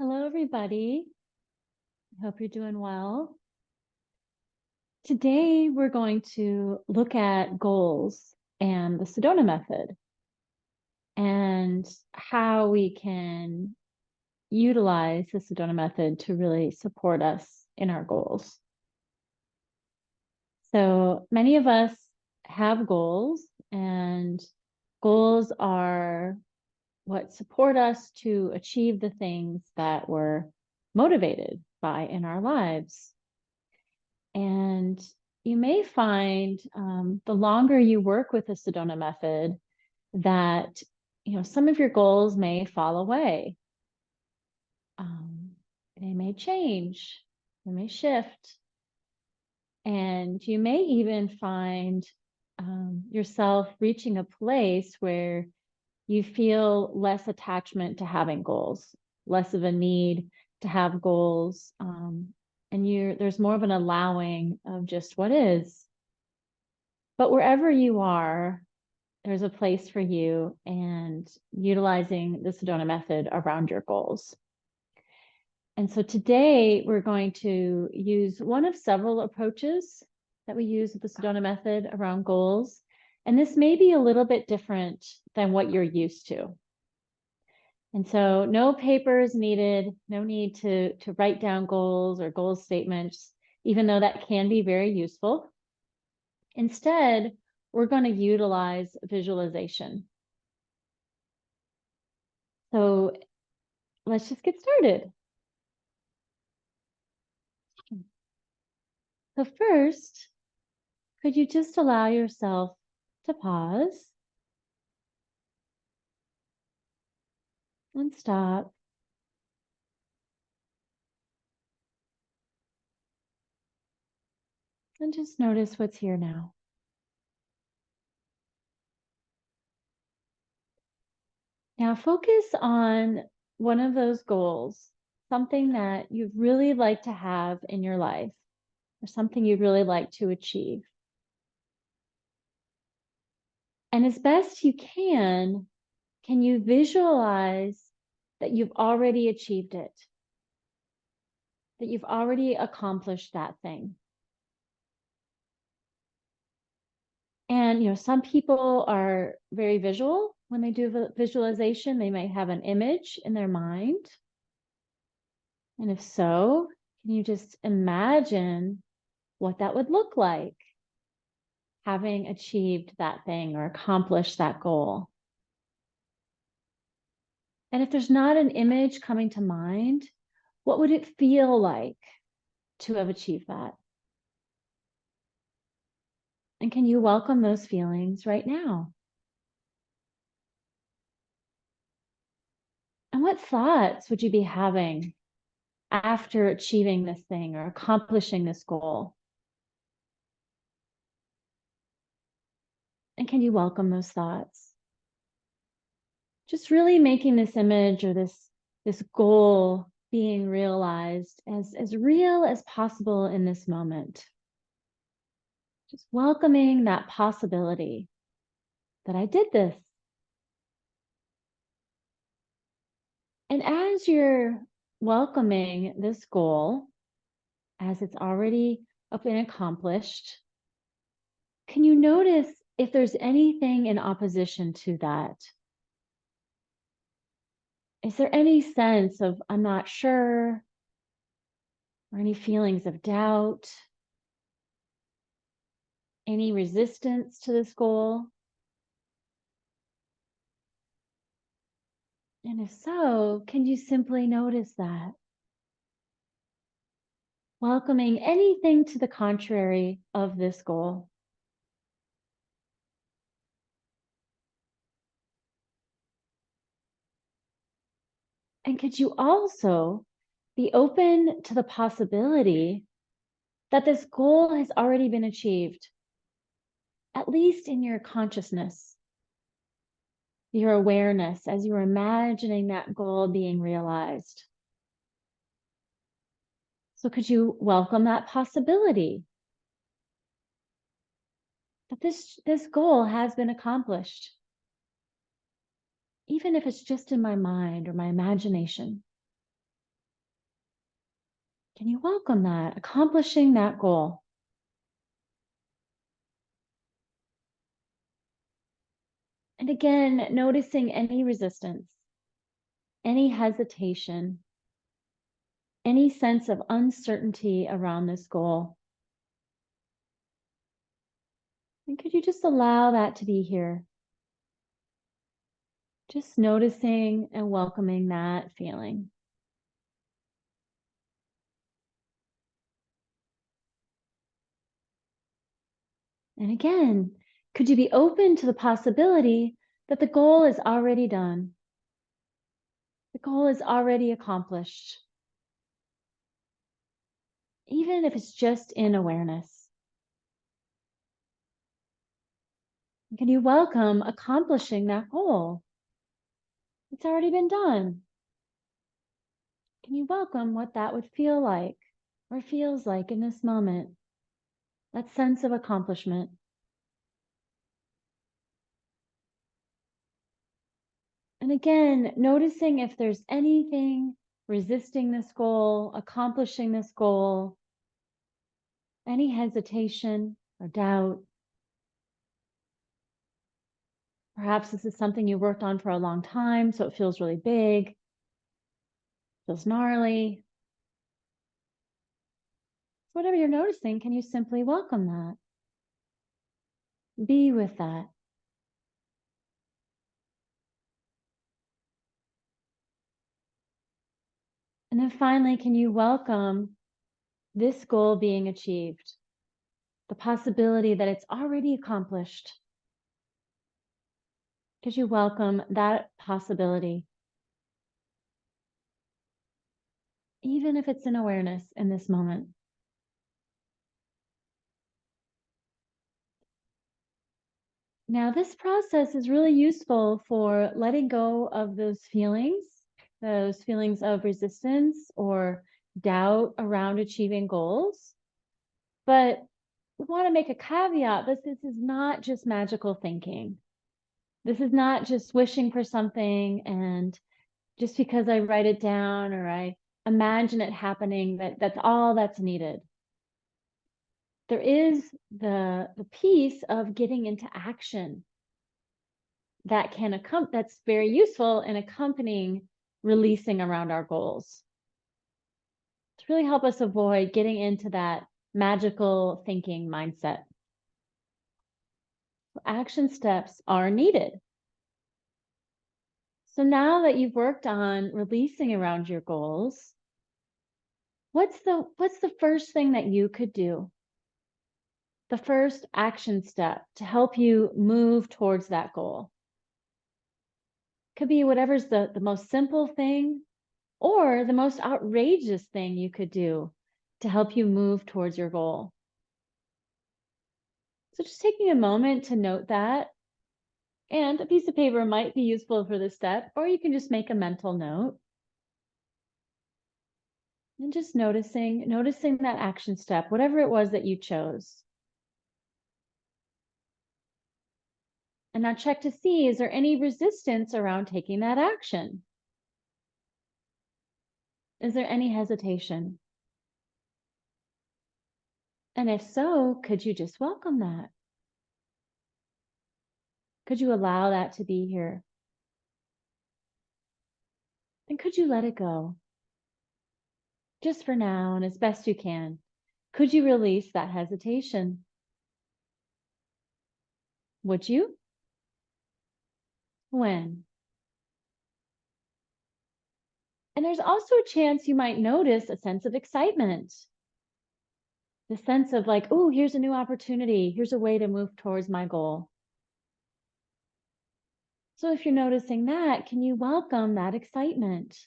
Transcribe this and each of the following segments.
Hello, everybody. I hope you're doing well. Today, we're going to look at goals and the Sedona method and how we can utilize the Sedona method to really support us in our goals. So many of us have goals, and goals are what support us to achieve the things that we're motivated by in our lives. And you may find the longer you work with the Sedona method that some of your goals may fall away. They may change, they may shift, and you may even find yourself reaching a place where you feel less attachment to having goals, less of a need to have goals, and there's more of an allowing of just what is. But wherever you are, there's a place for you and utilizing the Sedona method around your goals. And so today we're going to use one of several approaches that we use with the Sedona method around goals. And this may be a little bit different than what you're used to. And so no papers needed, no need to write down goals or goal statements, even though that can be very useful. Instead, we're going to utilize visualization. So let's just get started. So first, could you just allow yourself to pause and stop? And just notice what's here now. Now focus on one of those goals, something that you'd really like to have in your life, or something you'd really like to achieve. And as best you can you visualize that you've already achieved it? That you've already accomplished that thing? And, some people are very visual when they do visualization. They may have an image in their mind. And if so, can you just imagine what that would look like, having achieved that thing or accomplished that goal? And if there's not an image coming to mind, what would it feel like to have achieved that? And can you welcome those feelings right now? And what thoughts would you be having after achieving this thing or accomplishing this goal? And can you welcome those thoughts? Just really making this image or this goal being realized as real as possible in this moment. Just welcoming that possibility that I did this. And as you're welcoming this goal, as it's already been accomplished, can you notice if there's anything in opposition to that? Is there any sense of I'm not sure, or any feelings of doubt, any resistance to this goal? And if so, can you simply notice that? Welcoming anything to the contrary of this goal. And could you also be open to the possibility that this goal has already been achieved, at least in your consciousness, your awareness, as you're imagining that goal being realized? So could you welcome that possibility that this goal has been accomplished, even if it's just in my mind or my imagination? Can you welcome that, accomplishing that goal? And again, noticing any resistance, any hesitation, any sense of uncertainty around this goal. And could you just allow that to be here? Just noticing and welcoming that feeling. And again, could you be open to the possibility that the goal is already done? The goal is already accomplished, even if it's just in awareness. Can you welcome accomplishing that goal? It's already been done. Can you welcome what that would feel like or feels like in this moment? That sense of accomplishment. And again, noticing if there's anything resisting this goal, accomplishing this goal, any hesitation or doubt. Perhaps this is something you worked on for a long time, so it feels really big, feels gnarly. Whatever you're noticing, can you simply welcome that? Be with that. And then finally, can you welcome this goal being achieved? The possibility that it's already accomplished. Could you welcome that possibility? Even if it's in awareness in this moment. Now, this process is really useful for letting go of those feelings of resistance or doubt around achieving goals. But we want to make a caveat that this is not just magical thinking. This is not just wishing for something and just because I write it down or I imagine it happening, that's all that's needed. There is the piece of getting into action that that's very useful in accompanying releasing around our goals to really help us avoid getting into that magical thinking mindset. Action steps are needed. So now that you've worked on releasing around your goals, what's the first thing that you could do? The first action step to help you move towards that goal. Could be whatever's the most simple thing or the most outrageous thing you could do to help you move towards your goal. So just taking a moment to note that, and a piece of paper might be useful for this step, or you can just make a mental note. And just noticing that action step, whatever it was that you chose. And now check to see, is there any resistance around taking that action? Is there any hesitation? And if so, could you just welcome that? Could you allow that to be here? And could you let it go? Just for now and as best you can. Could you release that hesitation? Would you? When? And there's also a chance you might notice a sense of excitement. The sense of like, oh, here's a new opportunity. Here's a way to move towards my goal. So if you're noticing that, can you welcome that excitement?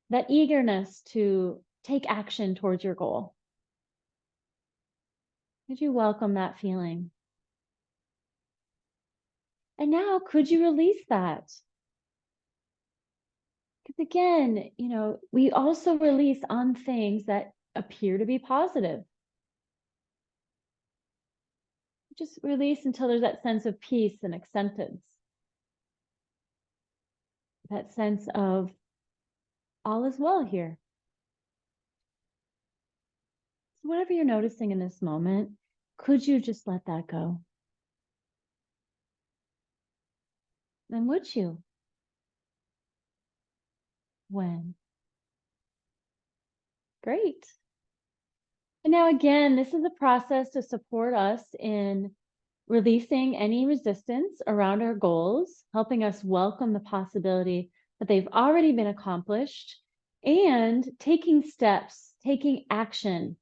That eagerness to take action towards your goal? Could you welcome that feeling? And now, could you release that? Because again, we also release on things that appear to be positive. Just release until there's that sense of peace and acceptance. That sense of all is well here. Whatever you're noticing in this moment, could you just let that go? And would you? When? Great. And now, again, this is a process to support us in releasing any resistance around our goals, helping us welcome the possibility that they've already been accomplished, and taking steps, taking action,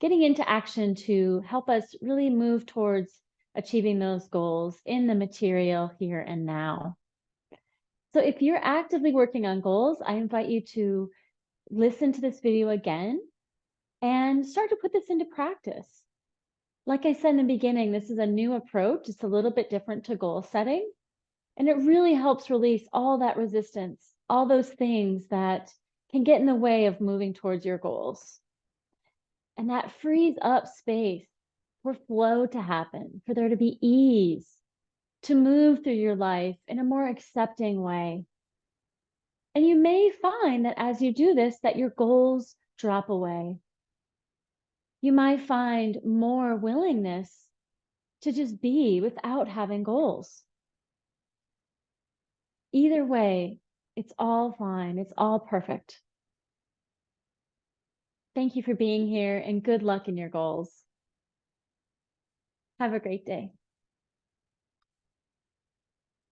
getting into action to help us really move towards achieving those goals in the material here and now. So if you're actively working on goals, I invite you to listen to this video again and start to put this into practice. Like I said in the beginning, this is a new approach. It's a little bit different to goal setting, and it really helps release all that resistance, all those things that can get in the way of moving towards your goals. And that frees up space for flow to happen, for there to be ease, to move through your life in a more accepting way. And you may find that as you do this, that your goals drop away. You might find more willingness to just be without having goals. Either way, it's all fine. It's all perfect. Thank you for being here and good luck in your goals. Have a great day.